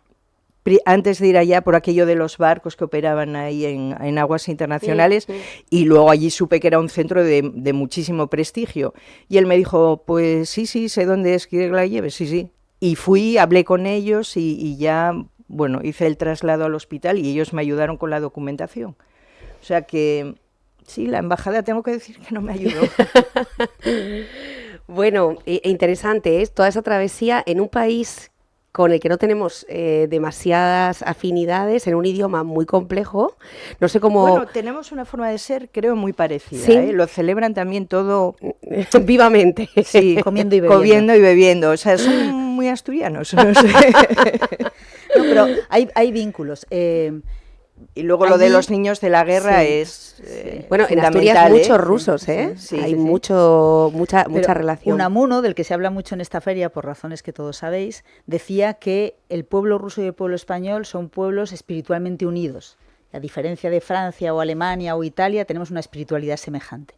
antes de ir allá por aquello de los barcos que operaban ahí en aguas internacionales, y luego allí supe que era un centro de muchísimo prestigio. Y él me dijo, pues sí, sé dónde es, ¿quiere que la lleve? Sí. Y fui, hablé con ellos y ya... Bueno, hice el traslado al hospital y ellos me ayudaron con la documentación. O sea que, sí, la embajada tengo que decir que no me ayudó. Bueno, interesante, ¿eh? Toda esa travesía en un país con el que no tenemos demasiadas afinidades, en un idioma muy complejo. No sé cómo... Bueno, tenemos una forma de ser, creo, muy parecida. ¿Sí? Lo celebran también todo... vivamente. Sí, comiendo y bebiendo. Comiendo y bebiendo. O sea, son muy asturianos, no sé. No, pero hay vínculos. Y luego lo de los niños de la guerra es bueno, en fundamental, Asturias muchos rusos, ¿eh? Sí, hay sí. mucha Pero relación. Unamuno, del que se habla mucho en esta feria, por razones que todos sabéis, decía que el pueblo ruso y el pueblo español son pueblos espiritualmente unidos. A diferencia de Francia o Alemania o Italia, tenemos una espiritualidad semejante.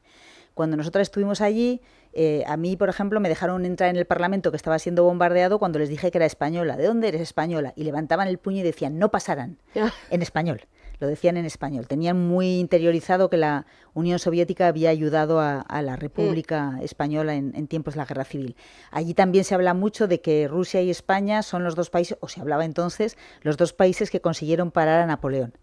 Cuando nosotras estuvimos allí, a mí, por ejemplo, me dejaron entrar en el Parlamento que estaba siendo bombardeado cuando les dije que era española. ¿De dónde eres española? Y levantaban el puño y decían, no pasarán, en español. lo decían en español. Tenían muy interiorizado que la Unión Soviética había ayudado a la República Española en tiempos de la Guerra Civil. Allí también se habla mucho de que Rusia y España son los dos países, o se hablaba entonces, los dos países que consiguieron parar a Napoleón.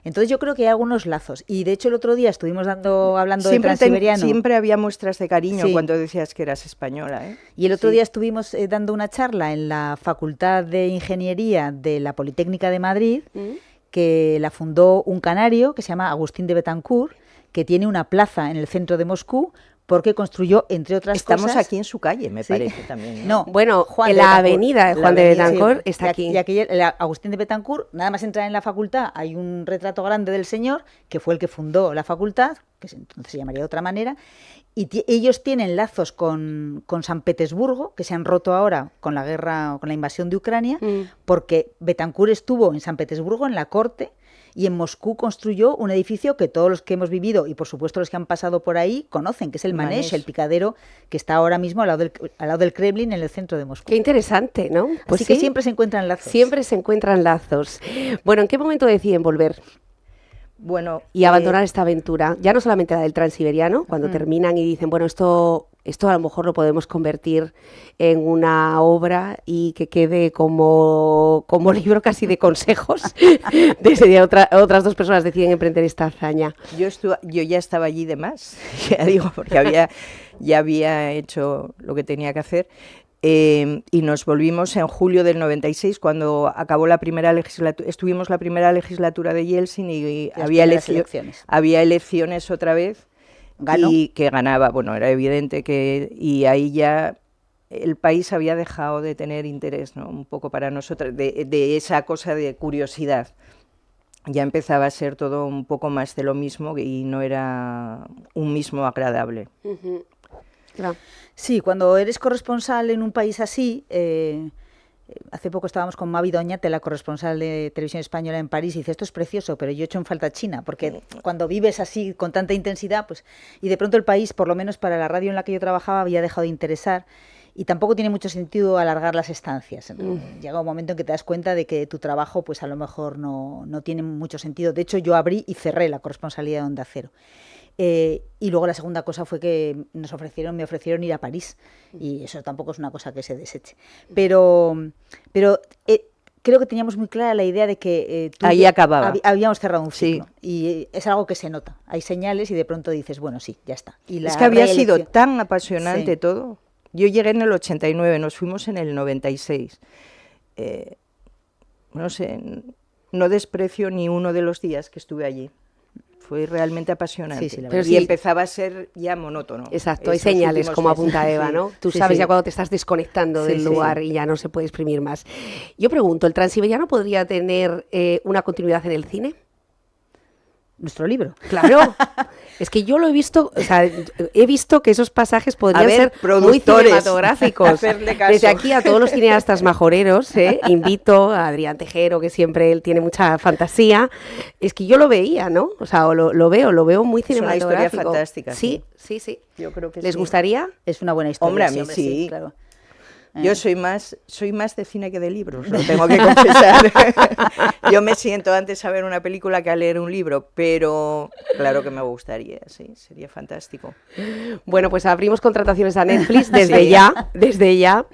Entonces yo creo que hay algunos lazos. Y de hecho el otro día estuvimos hablando de Transiberiano. Siempre había muestras de cariño Sí. cuando decías que eras española, ¿eh? Y el otro Sí. día estuvimos dando una charla en la Facultad de Ingeniería de la Politécnica de Madrid, que la fundó un canario que se llama Agustín de Betancourt, que tiene una plaza en el centro de Moscú, porque construyó, entre otras Estamos cosas... aquí en su calle, me Sí. parece también. No, Bueno, Juan en de la Betancourt. avenida de La Juan de avenida, Betancourt Sí, está aquí. Y el Agustín de Betancourt, nada más entrar en la facultad, hay un retrato grande del señor, que fue el que fundó la facultad, que entonces se llamaría de otra manera, y ellos tienen lazos con San Petersburgo, que se han roto ahora con la guerra, con la invasión de Ucrania, porque Betancourt estuvo en San Petersburgo, en la corte, y en Moscú construyó un edificio que todos los que hemos vivido, y por supuesto los que han pasado por ahí, conocen, que es el Manege, el picadero, que está ahora mismo al lado del Kremlin, en el centro de Moscú. Qué interesante, ¿no? Así que siempre se encuentran lazos. Siempre se encuentran lazos. Bueno, ¿en qué momento deciden volver Bueno, y abandonar esta aventura? Ya no solamente la del Transiberiano, cuando terminan y dicen, bueno, esto a lo mejor lo podemos convertir en una obra y que quede como libro casi de consejos. Desde otras dos personas deciden emprender esta hazaña. yo ya estaba allí de más, ya digo, porque ya había hecho lo que tenía que hacer. Y nos volvimos en julio del 96, cuando acabó la primera legislatura. Estuvimos la primera legislatura de Yeltsin y Las había primeras elecciones. había elecciones otra vez. Ganó. Y que ganaba. Bueno, era evidente que... Y ahí ya el país había dejado de tener interés, ¿no? Un poco para nosotros, de esa cosa de curiosidad. Ya empezaba a ser todo un poco más de lo mismo y no era un mismo agradable. Claro. Sí, cuando eres corresponsal en un país así, hace poco estábamos con Mavi Doñate, la corresponsal de Televisión Española en París, y dice, esto es precioso, pero yo echo en falta China, porque cuando vives así con tanta intensidad, pues, y de pronto el país, por lo menos para la radio en la que yo trabajaba, había dejado de interesar, y tampoco tiene mucho sentido alargar las estancias. Llega un momento en que te das cuenta de que tu trabajo, pues a lo mejor no tiene mucho sentido. De hecho, yo abrí y cerré la corresponsalía de Onda Cero. Y luego la segunda cosa fue que me ofrecieron ir a París, y eso tampoco es una cosa que se deseche. Pero creo que teníamos muy clara la idea de que Ahí acababa. Habíamos cerrado un ciclo, Sí. y es algo que se nota. Hay señales y de pronto dices, bueno, sí, ya está. Y Es que había sido reelección- tan apasionante Sí. todo. Yo llegué en el 89, nos fuimos en el 96. No sé, no desprecio ni uno de los días que estuve allí. Fue realmente apasionante. Sí, la verdad. Y Sí. empezaba a ser ya monótono. Exacto, hay Esos señales, últimos como meses. apunta Eva, Sí. ¿no? Tú Sí, sabes sí. ya cuando te estás desconectando Sí, del sí. lugar y ya no se puede exprimir más. Yo pregunto, ¿el Transiberiano podría tener una continuidad en el cine? Nuestro libro. Claro, es que yo lo he visto, o sea, he visto que esos pasajes podrían A ver, ser muy productores, cinematográficos. hacerle caso. Desde aquí a todos los cineastas majoreros, invito a Adrián Tejero, que siempre él tiene mucha fantasía. Es que yo lo veía, ¿no? O sea, lo veo muy Es una historia cinematográfico. fantástica, Sí, sí. Yo creo que ¿Les sí. gustaría? Es una buena historia. Hombre, a mí hombre, sí. claro. Yo soy más de cine que de libros, lo tengo que confesar. Yo me siento antes a ver una película que a leer un libro, pero claro que me gustaría, sí, sería fantástico. Bueno, pues abrimos contrataciones a Netflix Sí. desde ya.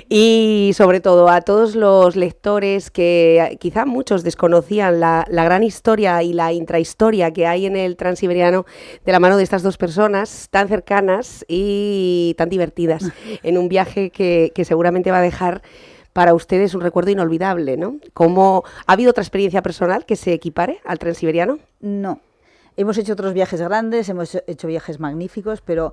Y sobre todo a todos los lectores que quizá muchos desconocían la gran historia y la intrahistoria que hay en el Transiberiano de la mano de estas dos personas tan cercanas y tan divertidas en un viaje que seguramente va a dejar para ustedes un recuerdo inolvidable, ¿no? ¿Cómo ha habido otra experiencia personal que se equipare al Transiberiano? No. Hemos hecho otros viajes grandes, hemos hecho viajes magníficos, pero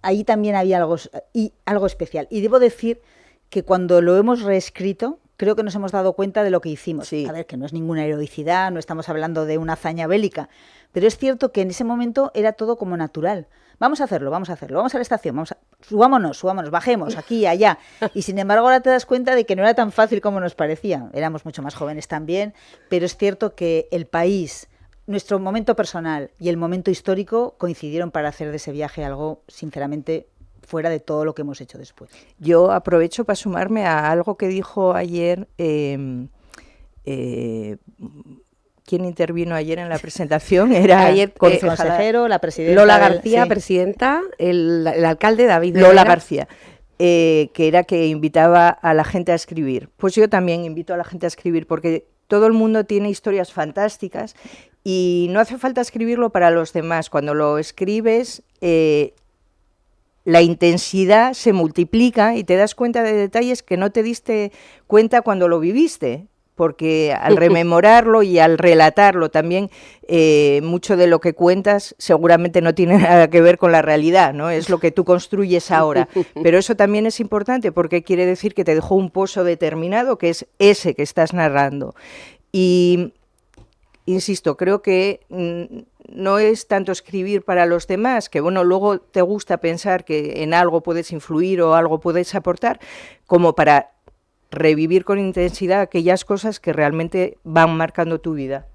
ahí también había algo especial. Y debo decir que cuando lo hemos reescrito, creo que nos hemos dado cuenta de lo que hicimos. Sí. A ver, que no es ninguna heroicidad, no estamos hablando de una hazaña bélica, pero es cierto que en ese momento era todo como natural. Vamos a hacerlo, vamos a la estación, subámonos, bajemos, aquí y allá. Y sin embargo ahora te das cuenta de que no era tan fácil como nos parecía. Éramos mucho más jóvenes también, pero es cierto que el país, nuestro momento personal y el momento histórico coincidieron para hacer de ese viaje algo, sinceramente, fuera de todo lo que hemos hecho después. Yo aprovecho para sumarme a algo que dijo ayer ¿quién intervino ayer en la presentación? Era ayer, consejero, la presidenta. Lola García, presidenta, el alcalde David Lola Herrera. García. Que era que invitaba a la gente a escribir. Pues yo también invito a la gente a escribir, porque todo el mundo tiene historias fantásticas y no hace falta escribirlo para los demás. Cuando lo escribes, la intensidad se multiplica y te das cuenta de detalles que no te diste cuenta cuando lo viviste. Porque al rememorarlo y al relatarlo también, mucho de lo que cuentas seguramente no tiene nada que ver con la realidad, ¿no? Es lo que tú construyes ahora. Pero eso también es importante porque quiere decir que te dejó un pozo determinado, que es ese que estás narrando. Y, insisto, creo que no es tanto escribir para los demás, que bueno, luego te gusta pensar que en algo puedes influir o algo puedes aportar, como para revivir con intensidad aquellas cosas que realmente van marcando tu vida.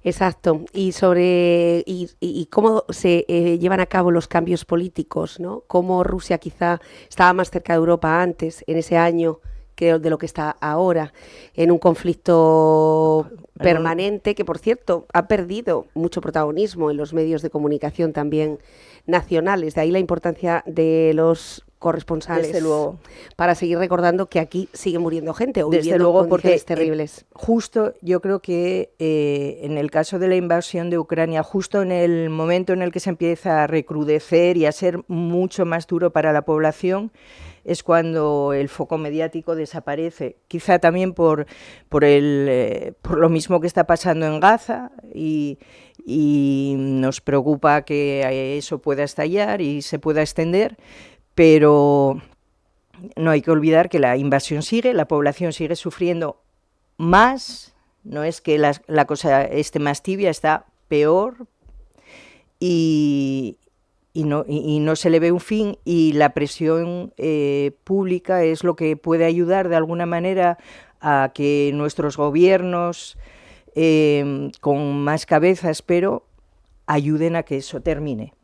Exacto, y sobre y cómo se llevan a cabo los cambios políticos, ¿no? Cómo Rusia quizá estaba más cerca de Europa antes, en ese año, que de lo que está ahora, en un conflicto permanente que, por cierto, ha perdido mucho protagonismo en los medios de comunicación también nacionales. De ahí la importancia de los corresponsales. Desde luego. Para seguir recordando que aquí sigue muriendo gente o Desde viviendo luego, condiciones porque terribles. Justo yo creo que en el caso de la invasión de Ucrania, justo en el momento en el que se empieza a recrudecer y a ser mucho más duro para la población, es cuando el foco mediático desaparece. Quizá también por lo mismo que está pasando en Gaza y nos preocupa que eso pueda estallar y se pueda extender, pero no hay que olvidar que la invasión sigue, la población sigue sufriendo más, no es que la cosa esté más tibia, está peor y no se le ve un fin, y la presión pública es lo que puede ayudar de alguna manera a que nuestros gobiernos, con más cabeza, espero, ayuden a que eso termine.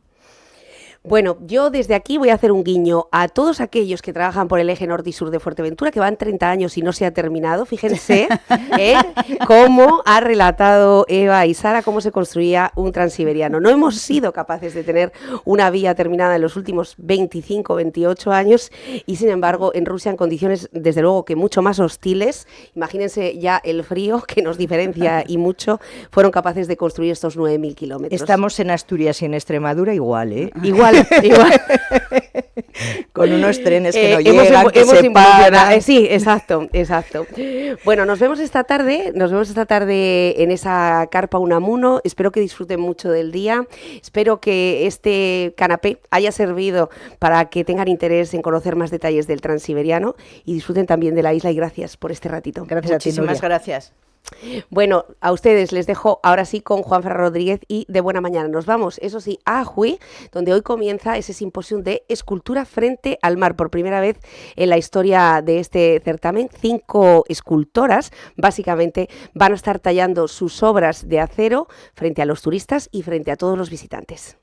Bueno, yo desde aquí voy a hacer un guiño a todos aquellos que trabajan por el eje norte y sur de Fuerteventura, que van 30 años y no se ha terminado. Fíjense cómo ha relatado Eva y Sara cómo se construía un transiberiano. No hemos sido capaces de tener una vía terminada en los últimos 25, 28 años y, sin embargo, en Rusia, en condiciones, desde luego, que mucho más hostiles, imagínense ya el frío que nos diferencia y mucho, fueron capaces de construir estos 9.000 kilómetros. Estamos en Asturias y en Extremadura igual, ¿eh? Igual. Con unos trenes que no llegan, que hemos se paran. Sí, exacto. Bueno, nos vemos esta tarde en esa carpa Unamuno. Espero que disfruten mucho del día. Espero que este canapé haya servido para que tengan interés en conocer más detalles del Transiberiano y disfruten también de la isla, y gracias por este ratito. Gracias a ti, Nuria. Muchísimas gracias. Bueno, a ustedes les dejo ahora sí con Juan Ferran Rodríguez y De Buena Mañana. Nos vamos, eso sí, a Ajuy, donde hoy comienza ese simposio de escultura frente al mar. Por primera vez en la historia de este certamen, 5 escultoras básicamente van a estar tallando sus obras de acero frente a los turistas y frente a todos los visitantes.